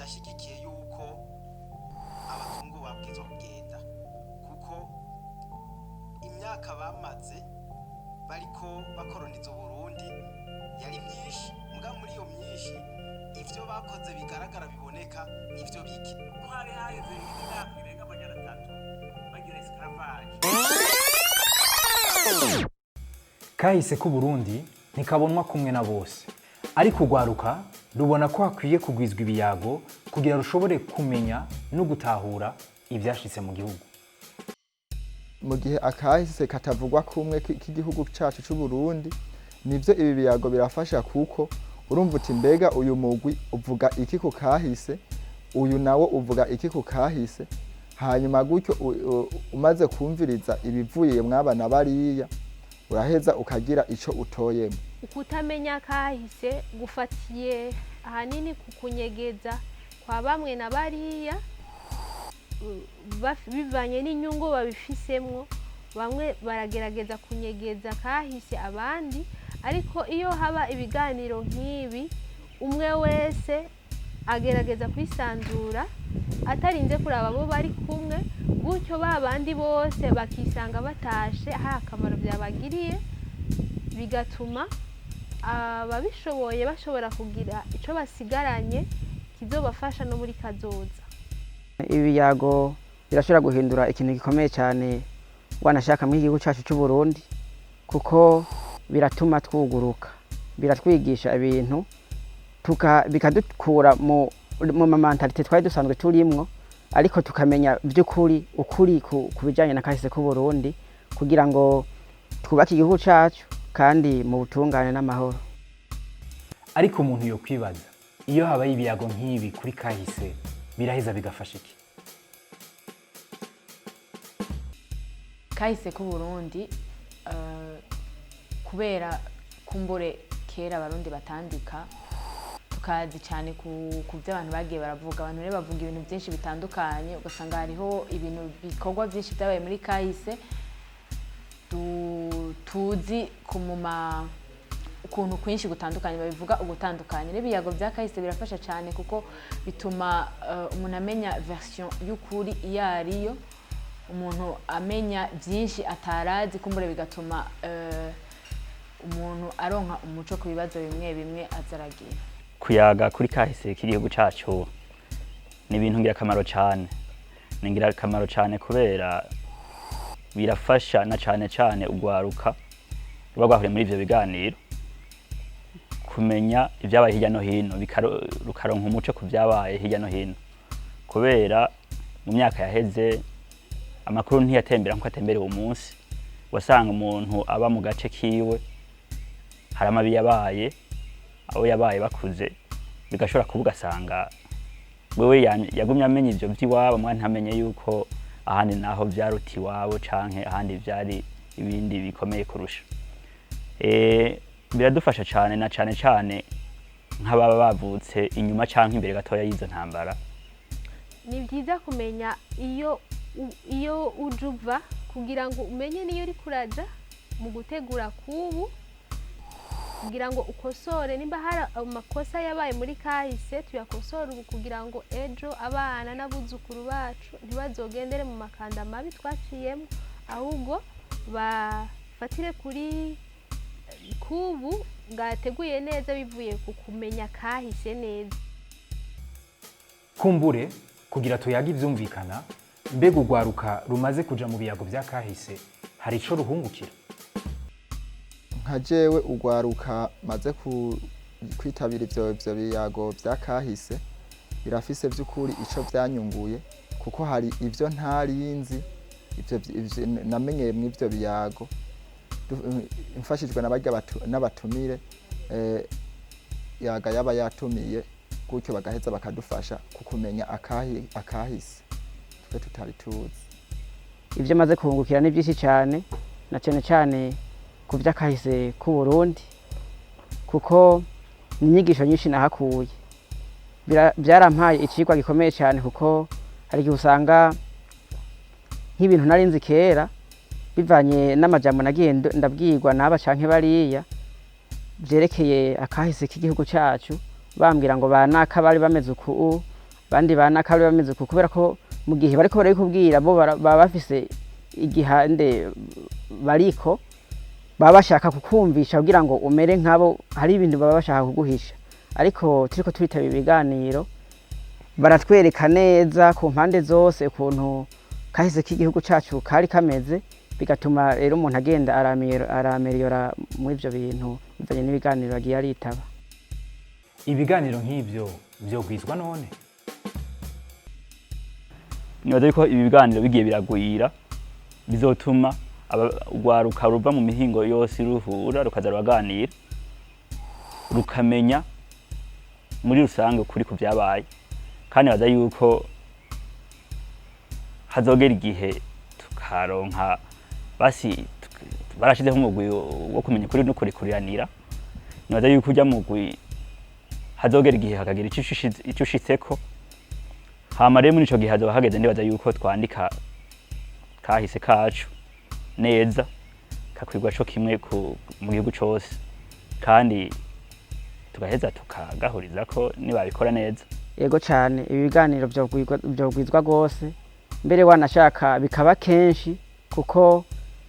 ndashigikiye yuko abazungu babwirizwa kugenda kuko imyaka bamaze bariko bakoroniza Uburundi yari myinshi, muga muri iyo myinshi ivyo bakoze bigaragara biboneka nivyo bike. Hari haheze imyaka irenga 300 bagira esclavage. Kahise ku Burundi ntikabonwa kumwe na bose, ariko ugwaruka rubona ko hakwiye kugwizwa ibiyago kugira rushobore kumenya no gutahura ivyashitse mu gihugu. Mu gihe akahise katavugwa kumwe k'igihugu cacu c'u Burundi, nivyo ibi biyago birafasha kuko urumva uti mbega uyu mugwi uvuga iki ku kahise, uyu nawo uvuga iki ku kahise, hanyuma gutyo umaze kumviriza ibivuye mwabana bariya uraheza ukagira ico utoyemo. Ukutamenya kahise gufatiye ahanini kukunyegeza kwa bamwe na bariya bivanye n'inyungu babifisemwo. Bamwe baragerageza kunyegeza kahise abandi, ariko iyo haba ibiganiro nk'ibi umwe wese agerageza kwisanzura atarinze kuraba abo bari kumwe, gutyo babandi bose bakisanga batashe aha akamaro byabagiriye, bigatuma ababishoboye bashobora kugira ico basigaranye kizobafasha no muri kazoza. Ibiyago birashobora guhindura ikintu gikomeye cyane wanashaka mu gihugu cyacu cy'u Burundi, kuko biratuma twuguruka, biratwigisha ibintu bikadukura mu mentalite twari dusanzwe turimwo, ariko tukamenya by'ukuri ukuri ku bijanye na kahise ku Burundi kugira ngo twubake igihugu cyacu kandi mu butungane n'amahoro. Ariko umuntu yo kwibaza, iyo habaye ibiyago nk'ibi kuri kahise biraheza bigafasha iki? Kahise ku Burundi kubera kumbure kera abarundi batandika tukazi cyane ku by'abantu bagiye baravuga, abantu rero bavuga ibintu byinshi bitandukanye, ugasanga hariho ibintu bikorwa byinshi byabaye muri kahise tuzi kumuma ukuntu kwinshi gutandukanye babivuga ugutandukanye. N'ibiyago bya kahise birafasha cyane kuko bituma umuntu amenya version y'ukuri iyo ariyo, umuntu amenya byinshi atarazi, kumbure bigatuma umuntu aronka umuco ku bibazo bimwe bimwe azaragira. Kuyaga kuri kahise k'igihugu cyacu ni ibintu ngirakamaro cyane, ni ngirakamaro cyane kubera birafasha na cyane ugwaruka ruba rwahuriye muri ivyo biganiro kumenya ibyabaye hirya no hino, rukaronka umuco ku byabaye hirya no hino, kubera mu myaka yaheze amakuru ntiyatembera nko atembera uwo munsi. Wasanga umuntu aba mu gace kiwe hari amabi yabaye, abo yabaye bakuze, bigashobora kuvuga sanga wewe yagumye amenya ivyo by'iwabo, mwana ntamenye yuko ahandi naho byaruti iwabo canke ahandi byari ibindi bikomeye kurusha. Biradufasha cyane na cyane nk'ababa bavutse inyuma canke imbere gatoya y'izo ntambara. Ni byiza kumenya iyo ujuva kugira ngo umenye niyo uri kuraja mu gutegura kubu, kugira ngo ukosore nimba hari amakosa yabaye muri kahise tuyakosora ubu, kugira ngo ejo abana n'abuzukuru bacu ntibazogendere mu makanda mabi twaciyemo, ahubwo bafatire kuri kubu ngateguye neza bivuye ku kumenya kahise neza. Kumbure kugira tuyaga ivyumvikana, mbega ugwaruka rumaze kuja mu biyago vya kahise hari ico ruhungukira? Nka jewe ugwaruka maze kwitabira ivyo biyago vya kahise birafise by'ukuri ico vyanyunguye, kuko hari ivyo ntarinzi ivyo namenyeye mu ivyo biyago mfashijwe n'abatumire yaga yaba yatumiye, gutyo bagaheza bakadufasha kukumenya akahise twe tutari tuzi. Ibyo maze kuhungukira ni byinshi cyane, na cyane ku by'akahise ku Burundi, kuko ni inyigisho nyinshi nahakuye. Byarampaye icigwa gikomeye cyane, kuko hari igihe usanga nk'ibintu narinzi kera bivanye n'amajambo nagiye ndabwirwa n'aba canke bariya byerekeye akahise k'igihugu cyacu, bambwira ngo banaka bari bameze uku, bandi banaka bari bameze uko kubera ko mu gihe bariko barabikubwira bo baba bafise igihande bariko baba bashaka kukumvisha kugira ngo umere nkabo, hari ibintu baba bashaka kuguhisha, ariko turiko turitaba ibiganiro baratwereka neza ku mpande zose ukuntu kahise k'igihugu cacu kari kameze, bigatuma rero umuntu agenda arameliora muri ivyo bintu bivanye n'ibiganiro agiye aritaba. Ibiganiro nk'ivyo vyogwizwa none? Nibaza yuko ibi biganiro bigiye biragwira bizotuma urwaruka ruva mu mihingo yose ruhura rukaza ruraganira rukamenya muri rusange ukuri ku vyabaye, kandi baza yuko hazogera igihe tukaronka basi barashizeho umugwi wo kumenya ukuri no kurikuriranira. Nibaza yuko urya mugwi hazogera igihe hakagira ico ushitseko, hama rero muri ico gihe hazoba hageze ndibaza yuko twandika kahise kacu neza kakwirwa co kimwe mu gihugu cose, kandi tugaheza tukagahuriza ko nibabikora neza. Yego cyane, ibi biganiro vyogwizwa gose, mbere wanashaka bikaba kenshi kuko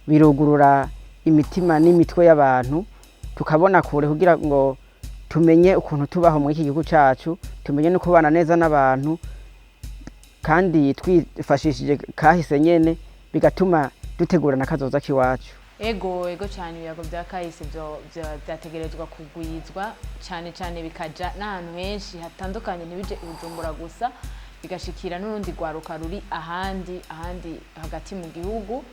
birugurura imitima n'imitwe y'abantu, tukabona kure kugira ngo tumenye ukuntu tubaho muri iki gihugu cacu, tumenye no kubana neza n'abantu, kandi twifashishije kahise nyene bigatuma dutegurana kazoza kiwacu. Ego cyane, ibiyago bya kahise byategerezwa kugwizwa cyane bikaja n'ahantu henshi hatandukanye, ntibije Bujumbura gusa, bigashikira n'urundi rwaruka ruri ahandi hagati mu gihugu,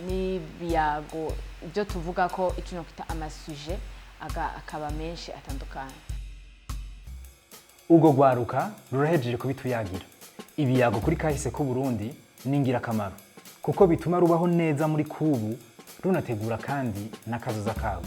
n'ibiyago ibyo tuvuga ko icyo kwita amasuje akaba menshi atandukanye. Ubwo rwaruka rurahejeje kubituyagira. Ibiyago kuri kahise k'u Burundi ni ingirakamaro kuko bituma rubaho neza muri kubu, runategura kandi n'akazoza kabo.